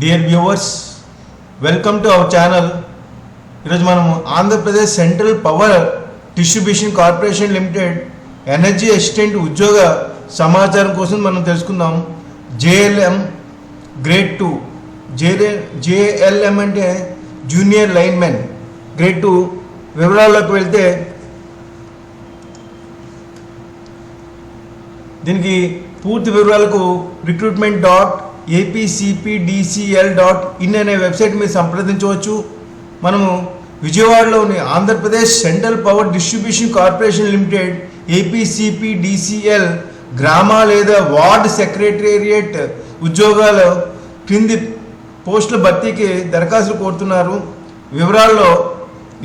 Dear viewers, welcome to our channel. ఈరోజు మనము Andhra Pradesh central power distribution corporation limited energy assistant ఉద్యోగ సమాచారం కోసం మనం తెలుసుకుందాం. JLM grade 2. జేఎల్ఎం అంటే జూనియర్ లైన్మెన్ గ్రేడ్ 2. వివరాల్లోకి వెళ్తే దీనికి పూర్తి వివరాలకు recruitment.apcpdcl.in అనే వెబ్సైట్ మీద సంప్రదించవచ్చు. మనము విజయవాడలోని Andhra Pradesh central power distribution corporation limited APCPDCL గ్రామ లేదా వార్డ్ సెక్రటేరియట్ ఉద్యోగాల క్రింది పోస్టుల భర్తీకి దరఖాస్తులు కోరుతున్నారు. వివరాల్లో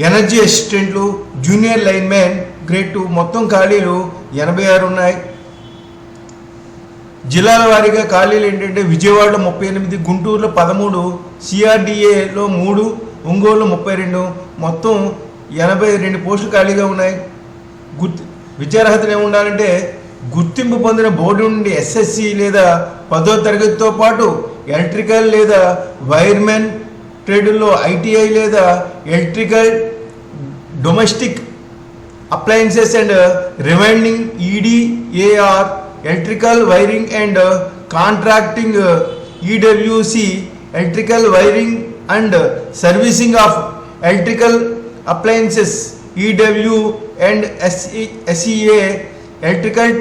ఎనర్జీ అసిస్టెంట్లు, జూనియర్ లైన్మెన్ గ్రేడ్ 2 మొత్తం ఖాళీలు 86 ఉన్నాయి. జిల్లాల వారీగా ఖాళీలు ఏంటంటే విజయవాడలో 38, గుంటూరులో 13, సిఆర్డిఏలో 3, ఒంగోలులో 32, మొత్తం 82 పోస్టులు ఖాళీగా ఉన్నాయి. విద్యార్హతలు ఏముండాలంటే గుర్తింపు పొందిన బోర్డు నుండి ఎస్ఎస్సి లేదా 10వ తరగతితో పాటు ఎలక్ట్రికల్ లేదా వైర్మెన్ ట్రేడుల్లో ఐటీఐ లేదా electrical, domestic appliances and rewinding EDAR, electrical wiring and contracting EWC, electrical wiring and servicing of electrical appliances EW and SEA, electrical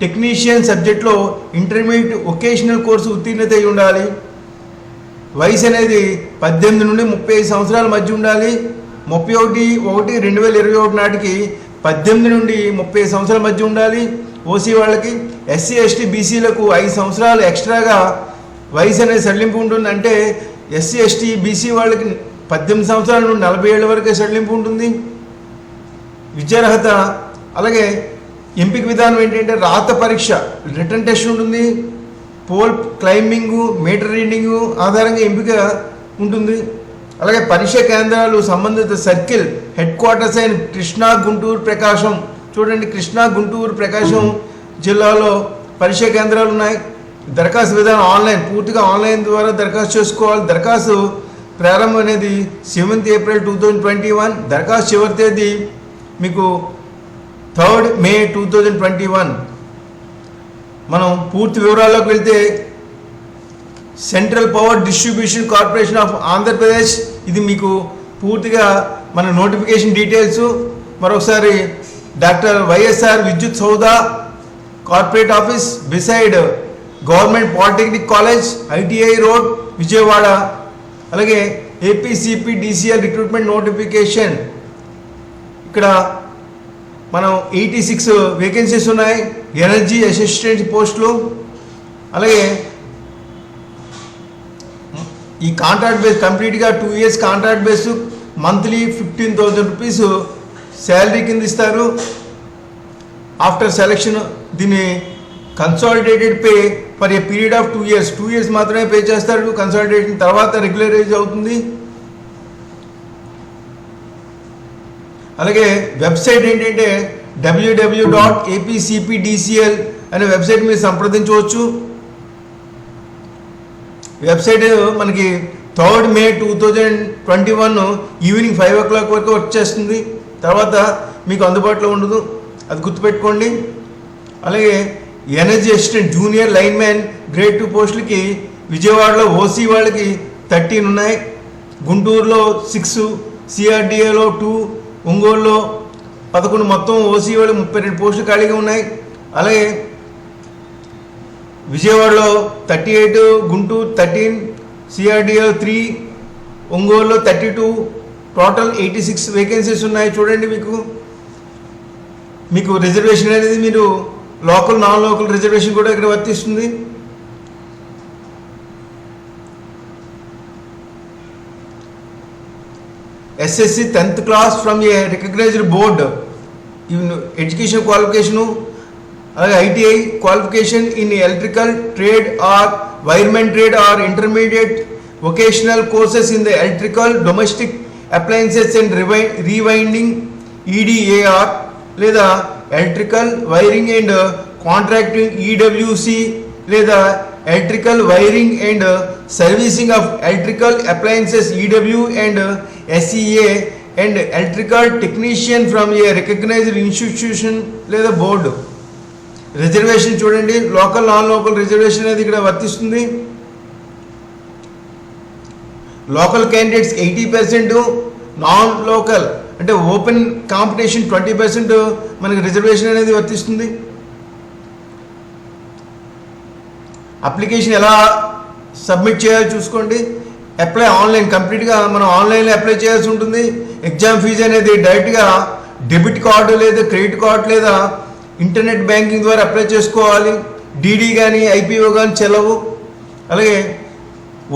technician సబ్జెక్ట్లో ఇంటర్మీడియట్ వొకేషనల్ కోర్సు ఉత్తీర్ణత అయి ఉండాలి. వయసు అనేది 18 నుండి 35 సంవత్సరాల మధ్య ఉండాలి. 31/1/2021 నాటికి 18 నుండి 30 సంవత్సరాల మధ్య ఉండాలి. ఓసీ వాళ్ళకి, ఎస్సీ ఎస్టీ బీసీలకు 5 సంవత్సరాలు ఎక్స్ట్రాగా వయసు అనేది సడలింపు ఉంటుంది. అంటే ఎస్సీ ఎస్టీ బీసీ వాళ్ళకి 18 సంవత్సరాల నుండి 40 ఏళ్ళ వరకే సడలింపు ఉంటుంది. విద్యార్హత, అలాగే ఎంపిక విధానం ఏంటంటే రాత పరీక్ష, రిటర్న్ టెస్ట్ ఉంటుంది. పోల్ క్లైంబింగు, మీటర్ రీడింగు ఆధారంగా ఎంపిక ఉంటుంది. అలాగే పరీక్షా కేంద్రాలు సంబంధిత సర్కిల్ హెడ్ క్వార్టర్స్ అయిన కృష్ణా, గుంటూరు, ప్రకాశం, చూడండి కృష్ణా, గుంటూరు, ప్రకాశం జిల్లాలో పరీక్షా కేంద్రాలు ఉన్నాయి. దరఖాస్తు విధానం ఆన్లైన్, పూర్తిగా ఆన్లైన్ ద్వారా దరఖాస్తు చేసుకోవాలి. దరఖాస్తు ప్రారంభం అనేది 7th April 2021. దరఖాస్తు చివరి తేదీ మీకు 3rd May 2021. మనం పూర్తి వివరాల్లోకి వెళ్తే central power distribution corporation of Andhra Pradesh, ఇది మీకు పూర్తిగా మన నోటిఫికేషన్ డీటెయిల్స్ మరొకసారి. Doctor YSR Vidyut Soudha corporate office beside government polytechnic college, ITI road, Vijayawada. అలాగే ఏపీసీపీడీసీఎల్ రిక్రూట్మెంట్ నోటిఫికేషన్, ఇక్కడ మనం 86 వేకెన్సీస్ ఉన్నాయి, ఎనర్జీ అసిస్టెంట్ పోస్టులు. అలాగే ఈ కాంట్రాక్ట్ బేస్ కంప్లీట్గా 2 years contract base, monthly 15,000 rupees salary కింద ఇస్తారు. ఆఫ్టర్ సెలెక్షన్ దీన్ని consolidated pay for a period of 2 years. 2 years మాత్రమే పే చేస్తారు. కన్సాలిడేషన్ తర్వాత రెగ్యులరైజ్ అవుతుంది. అలాగే వెబ్సైట్ ఏంటంటే www.apcpdcl అనే వెబ్సైట్ మీద సంప్రదించవచ్చు. వెబ్సైట్ మనకి 3rd May 2021 ఈవినింగ్ 5 o'clock వరకు వచ్చేస్తుంది. తర్వాత మీకు అందుబాటులో ఉండదు, అది గుర్తుపెట్టుకోండి. అలాగే energy assistant junior linemen grade 2 పోస్టులకి విజయవాడలో ఓసీ వాళ్ళకి 13 ఉన్నాయి, గుంటూరులో 6, సిఆర్డిఏలో 2, ఒంగోలులో 11, మొత్తం ఓసీ వాళ్ళు 32 పోస్టులు ఖాళీగా ఉన్నాయి. అలాగే విజయవాడలో 38, గుంటూరు 13, సిఆర్డిఏలో 3, ఒంగోలులో 32, టోటల్ 86 వేకెన్సీస్ ఉన్నాయి. చూడండి, మీకు రిజర్వేషన్ అనేది మీరు లోకల్, నాన్ లోకల్ రిజర్వేషన్ కూడా ఇక్కడ వర్తిస్తుంది. SSC 10th class from a recognised board, education qualification. అలాగే ITI qualification in electrical trade or wiremen trade or intermediate vocational courses in the electrical, domestic appliances and rewinding EDAR లేదా electrical wiring and contracting EWC లేదా electrical wiring and servicing of electrical appliances EW and SEA and electrical technician from a recognized institution లేదా board. Reservation చూడండి, local non local reservation అనేది ఇక్కడ వర్తిస్తుంది. Local candidates 80%, non local అంటే open competition 20% మనకి reservation అనేది వర్తిస్తుంది. అప్లికేషన్ ఎలా సబ్మిట్ చేయాలో చూసుకోండి. అప్లై ఆన్లైన్, కంప్లీట్గా మనం ఆన్లైన్లో అప్లై చేయాల్సి ఉంటుంది. ఎగ్జామ్ ఫీజు అనేది డైరెక్ట్గా డెబిట్ కార్డు లేదా క్రెడిట్ కార్డు లేదా ఇంటర్నెట్ బ్యాంకింగ్ ద్వారా అప్లై చేసుకోవాలి. డీడీ కానీ ఐపీఓ కానీ చెల్లవు. అలాగే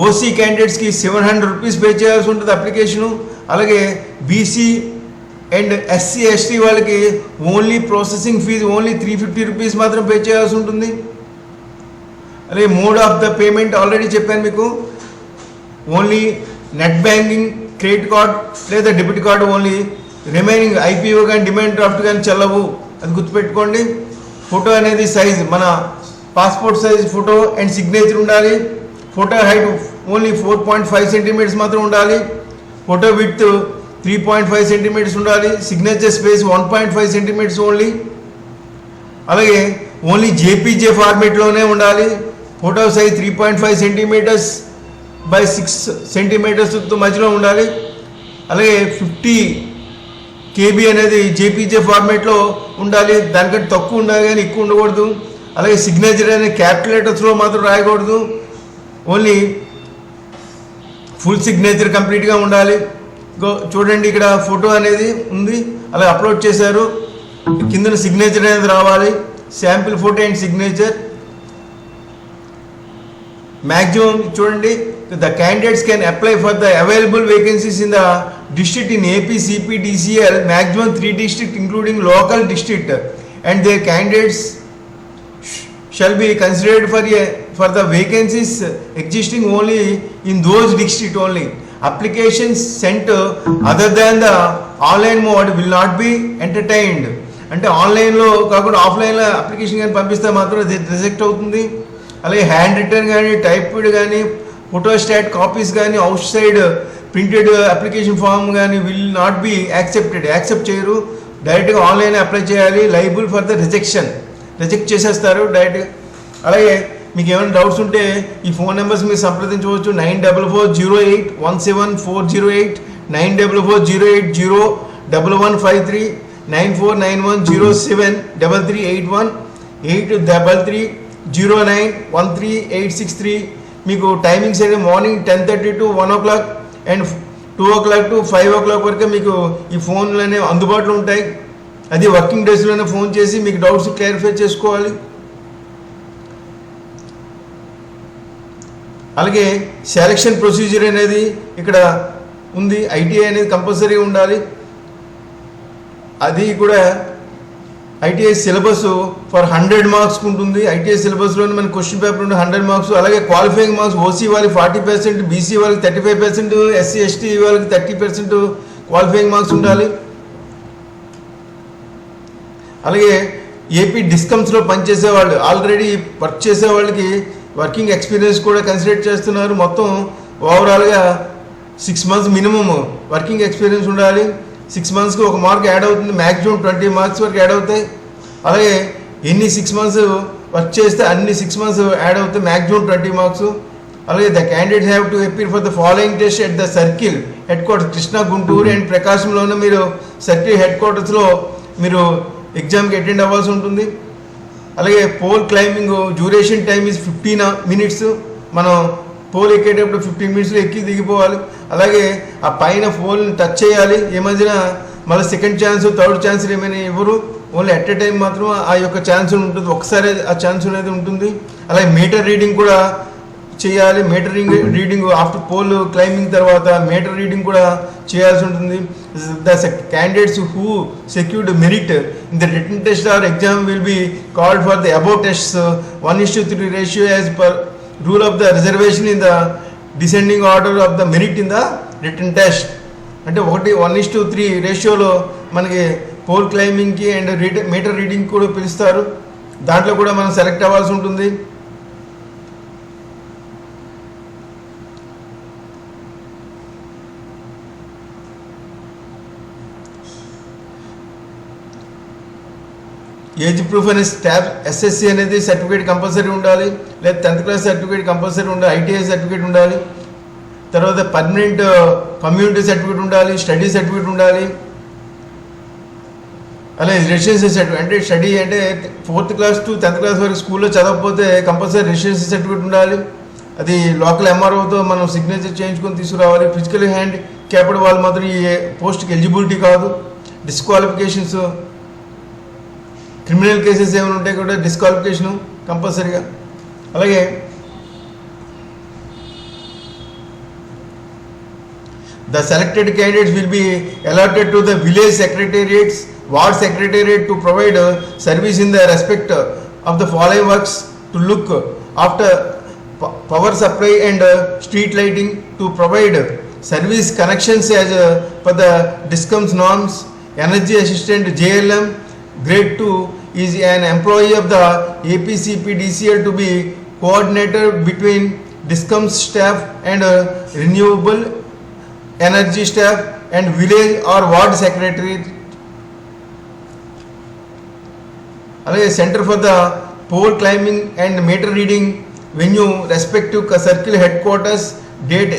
ఓసీ క్యాండిడేట్స్కి 700 రూపీస్ పే చేయాల్సి ఉంటుంది అప్లికేషను. అలాగే బీసీ అండ్ ఎస్సీ ఎస్టీ వాళ్ళకి only processing fee only 350 rupees మాత్రం పే చేయాల్సి ఉంటుంది. అలాగే mode of the payment already చెప్పాను మీకు, only net banking, credit card లేదా debit card only. Remaining IPO కానీ డిమాండ్ డ్రాఫ్ట్ కానీ చెల్లవు, అది గుర్తుపెట్టుకోండి. ఫోటో అనేది సైజ్ మన passport size photo and signature ఉండాలి. ఫోటో హైట్ ఓన్లీ 4.5 సెంటీమీటర్స్ మాత్రం ఉండాలి. ఫోటో విడ్త్ 3.5 సెంటీమీటర్స్ ఉండాలి. Signature space 1.5 centimetres only. అలాగే ఓన్లీ జేపీజే ఫార్మేట్లోనే ఉండాలి. Photo size 3.5 centimetres by 6 centimetres మధ్యలో ఉండాలి. అలాగే 50 KB అనేది జేపీజే ఫార్మేట్లో ఉండాలి. దానికంటే తక్కువ ఉండాలి కానీ ఎక్కువ ఉండకూడదు. అలాగే సిగ్నేచర్ అనేది క్యాపిటల్ మాత్రం రాయకూడదు. ఓన్లీ ఫుల్ సిగ్నేచర్ కంప్లీట్గా ఉండాలి. చూడండి ఇక్కడ ఫోటో అనేది ఉంది, అలా అప్లోడ్ చేశారు. కింద సిగ్నేచర్ అనేది రావాలి. Sample photo and signature. Maximum చూడండి, the candidates can apply for the available vacancies in the district in AP, CP, DCL, maximum 3 district including local district, and their candidates shall be considered for the vacancies existing only in those district only. Applications sent other than the online mode will not be entertained. అంటే ఆన్లైన్లో కాకుండా ఆఫ్లైన్లో application కానీ పంపిస్తే మాత్రం reject అవుతుంది. అలాగే handwritten కానీ టైప్డ్ కానీ ఫోటోస్టాట్ కాపీస్ కానీ outside printed application form కానీ విల్ నాట్ బి యాక్సెప్ట్ చేయరు. డైరెక్ట్గా ఆన్లైన్ అప్లై చేయాలి. లైబుల్ ఫర్ ద రిజెక్ట్ చేసేస్తారు డైరెక్ట్గా. అలాగే మీకు ఏమైనా డౌట్స్ ఉంటే ఈ ఫోన్ నెంబర్స్ మీరు సంప్రదించవచ్చు. 9440817408, 9440801153, 9491073381, 8330913863. మీకు టైమింగ్స్ అయితే morning 10:30 to 1 o'clock and 2 o'clock to 5 o'clock వరకు మీకు ఈ ఫోన్లు అనేవి అందుబాటులో ఉంటాయి. అది వర్కింగ్ డేస్లోనే ఫోన్ చేసి మీకు డౌట్స్ క్లారిఫై చేసుకోవాలి. అలాగే సెలక్షన్ ప్రొసీజర్ అనేది ఇక్కడ ఉంది. ఐటీఐ అనేది కంపల్సరీ ఉండాలి. అది కూడా ఐటీఐ సిలబస్ ఫర్ 100 మార్క్స్ ఉంటుంది. ఐటీఐ సిలబస్లోనే మన క్వశ్చన్ పేపర్ ఉంటుంది 100 మార్క్స్. అలాగే క్వాలిఫైయింగ్ మార్క్స్ ఓసీ వాళ్ళకి 40%, బీసీ వాళ్ళకి 35%, ఎస్సీ ఎస్టీ వాళ్ళకి 30% క్వాలిఫైయింగ్ మార్క్స్ ఉండాలి. అలాగే ఏపీ డిస్కమ్స్లో పనిచేసే వాళ్ళు, ఆల్రెడీ వర్క్ చేసే వాళ్ళకి వర్కింగ్ ఎక్స్పీరియన్స్ కూడా కన్సిడర్ చేస్తున్నారు. మొత్తం ఓవరాల్గా 6 months మినిమం వర్కింగ్ ఎక్స్పీరియన్స్ ఉండాలి. 6 monthsకి 1 మార్క్ యాడ్ అవుతుంది. మ్యాక్సిమం 20 మార్క్స్ వరకు యాడ్ అవుతాయి. అలాగే ఎన్ని 6 months వర్క్ చేస్తే అన్ని 6 months యాడ్ అవుతాయి, మ్యాక్సిమం 20 మార్క్స్. అలాగే the candidates have to appear for the following test at the circle headquarters Krishna, Guntur and ప్రకాశంలోనే మీరు సర్కిల్ హెడ్ క్వార్టర్స్లో మీరు ఎగ్జామ్కి అటెండ్ అవ్వాల్సి ఉంటుంది. అలాగే pole climbing duration time is 15 minutes. మనం పోల్ ఎక్కేటప్పుడు 15 minutesలో ఎక్కి దిగిపోవాలి. అలాగే ఆ పైన పోల్ని టచ్ చేయాలి. ఈ మధ్యన మళ్ళీ సెకండ్ ఛాన్స్, థర్డ్ ఛాన్స్ ఏమైనా ఇవ్వరు. ఓన్లీ అట్ ఎ టైం మాత్రం ఆ యొక్క ఛాన్స్ ఉంటుంది, ఒకసారి ఆ ఛాన్స్ అనేది ఉంటుంది. అలాగే మీటర్ రీడింగ్ కూడా చేయాలి. Meter reading after pole climbing తర్వాత మీటర్ రీడింగ్ కూడా చేయాల్సి ఉంటుంది. The candidates who secured merit in the written test or exam will be called for the above tests 1:3 ratio as per rule of the reservation in the descending order of the merit in the written test. అంటే 1:3 రేషియోలో మనకి pole క్లైంబింగ్కి and meter reading కూడా పిలుస్తారు. దాంట్లో కూడా మనం select అవ్వాల్సి ఉంటుంది. ఏజ్ ప్రూఫ్ అనే స్టాఫ్ ఎస్ఎస్సి అనేది సర్టిఫికేట్ కంపల్సరీ ఉండాలి, లేదా 10th క్లాస్ సర్టిఫికేట్ కంపల్సరీ ఉండాలి, ఐటీఐ సర్టిఫికేట్ ఉండాలి, తర్వాత పర్మనెంట్ కమ్యూనిటీ సర్టిఫికేట్ ఉండాలి, స్టడీ సర్టిఫికేట్ ఉండాలి, అలాగే రెసిడెన్సీ సర్టిఫికేట్ అంటే స్టడీ అంటే 4th class to 10th class వరకు స్కూల్లో చదవకపోతే కంపల్సరీ రెసిడెన్సీ సర్టిఫికేట్ ఉండాలి, అది లోకల్ ఎంఆర్ఓతో మనం సిగ్నేచర్ చేయించుకొని తీసుకురావాలి. ఫిజికల్ హ్యాండ్ క్యాప్డ్ వాళ్ళు మాత్రం ఈ పోస్ట్కి ఎలిజిబిలిటీ కాదు. డిస్క్వాలిఫికేషన్స్, క్రిమినల్ కేసెస్ ఏమైనా ఉంటే కూడా డిస్క్వాలిఫికేషను కంపల్సరీగా. అలాగే the selected candidates will be allotted to the village secretariats, ward secretariat to provide service in the respect of the following works: to look after power supply and street lighting, to provide service connections as per the DISCOM's norms. Energy assistant JLM grade 2 is an employee of the APCPDCL to be coordinator between DISCOM's staff and renewable energy staff and village or ward secretary. అలాగే centre for the pole climbing and meter reading venue respective circle headquarters. Date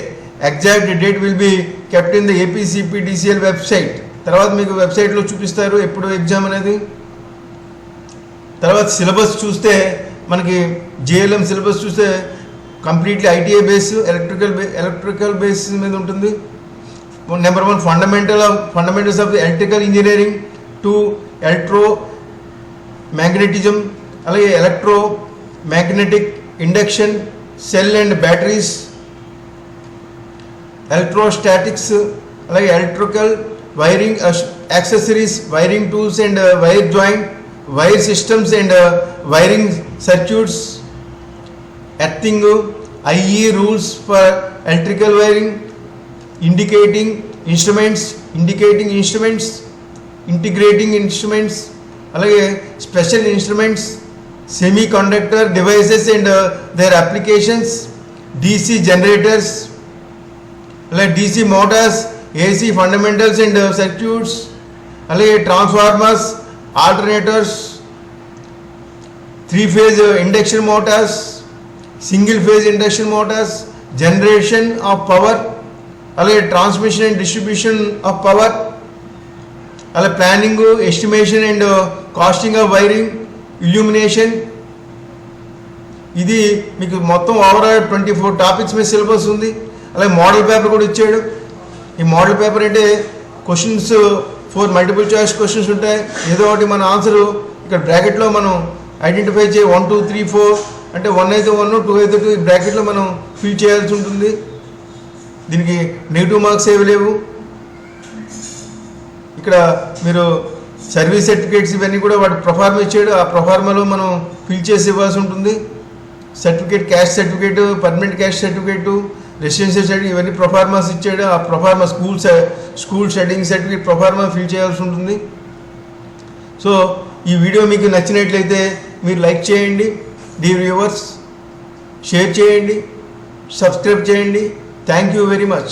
exact date will be kept in the APCPDCL website. తర్వాత మీకు వెబ్సైట్లో చూపిస్తారు ఎప్పుడు exam అనేది. తర్వాత syllabus చూస్తే మనకి JLM సిలబస్ చూస్తే completely ITI base, electrical basis మీద ఉంటుంది. Number 1 fundamentals of electrical engineering, 2 electromagnetism, అలాగే electromagnetic induction, cell and batteries, electrostatics, అలాగే electrical wiring accessories, wiring tools and wire joint, wire systems and wiring circuits, earthing, IE rules for electrical wiring, indicating instruments, integrating instruments, అలాగే special instruments, semiconductor devices and their applications, DC generators, అలాగే DC motors, AC fundamentals and circuits, అలాగే transformers, alternators, 3-phase induction motors, single phase induction motors, generation of power, అలాగే transmission and distribution of power, అలాగే planning, estimation and costing of wiring, illumination. ఇది మీకు మొత్తం overall 24 topics మీద syllabus ఉంది. అలాగే model paper కూడా ఇచ్చాడు. ఈ మోడల్ పేపర్ అంటే క్వశ్చన్స్ 4 మల్టిపుల్ చాయిస్ క్వశ్చన్స్ ఉంటాయి. ఏదో ఒకటి మన ఆన్సరు ఇక్కడ బ్రాకెట్లో మనం ఐడెంటిఫై చేయి. 1 2 3 4 అంటే 1 అయితే 1, 2 అయితే 2 బ్రాకెట్లో మనం ఫిల్ చేయాల్సి ఉంటుంది. దీనికి నెగిటివ్ మార్క్స్ ఏవి లేవు. ఇక్కడ మీరు సర్వీస్ సర్టిఫికేట్స్ ఇవన్నీ కూడా వాడు ప్రొఫార్మా ఇచ్చాడు. ఆ ప్రొఫార్మాలో మనం ఫిల్ చేసి ఇవ్వాల్సి ఉంటుంది. Certificate, caste certificate, permanent caste certificate, residential certificate ఇవన్నీ ప్రొఫార్మాస్ ఇచ్చాడు. ఆ proforma school studying certificate proforma fill చేయాల్సి ఉంటుంది. సో ఈ వీడియో మీకు నచ్చినట్లయితే మీరు లైక్ చేయండి, డియర్ వ్యూవర్స్, షేర్ చేయండి, సబ్స్క్రైబ్ చేయండి. Thank you very much.